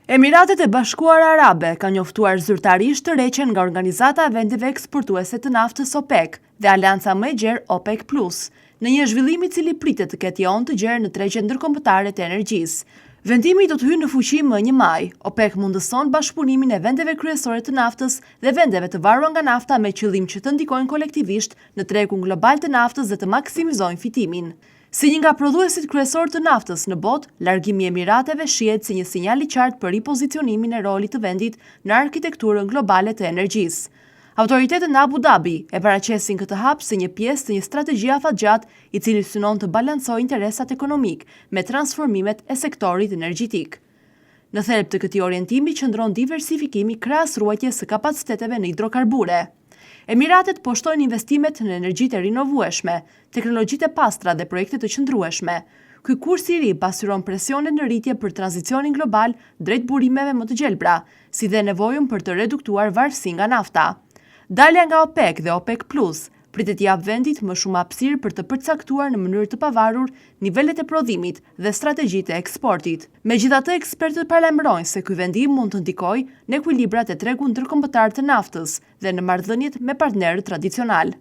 Emiratet e Bashkuara Arabe ka njoftuar zyrtarisht të reqen nga Organizata e Vendeve Eksportuese të Naftës OPEC dhe Alianca më e gjerë OPEC+, në një zhvillim i cili pritet të ketë jon të gjerë në tregjen ndërkombëtare të energjisë. Vendimi do të hyjë në fuqi më 1 maj. OPEC mundëson bashkëpunimin e vendeve kryesore të naftës dhe vendeve të varura nga nafta me qëllim që të ndikojnë kolektivisht në tregun global të naftës dhe të maksimizojnë fitimin. Si një nga prodhuesit kryesor të naftës në botë, largimi i Emirateve shihet si një sinjal i qartë për ripozicionimin e rolit të vendit në arkitekturën globale të energjisë. Autoritetet në Abu Dhabi e paraqesin këtë hap si një pjesë të një strategjie afatgjatë i cili synon të balancojë interesat ekonomik me transformimet e sektorit energjetik. Në thelb të këtij orientimi qëndron diversifikimi krahas ruajtjes së kapaciteteve në hidrokarbure. Emiratet poshtojnë investimet në energjitë e rinovueshme, teknologjitë e pastra dhe projekte të qëndrueshme. Ky kurs i ri pasyron presionet në rritje për tranzicionin global drejt burimeve më të gjelbra, si dhe nevojën për të reduktuar varësinë nga nafta. Dalja nga OPEC dhe OPEC+ pritet jap vendit më shumë hapësirë për të përcaktuar në mënyrë të pavarur nivelet e prodhimit dhe strategjitë e eksportit. Megjithatë, ekspertët paralajmërojnë se ky vendim mund të ndikojë në ekuilibrat e tregut ndërkombëtar të naftës dhe në marrëdhëniet me partnerët tradicional.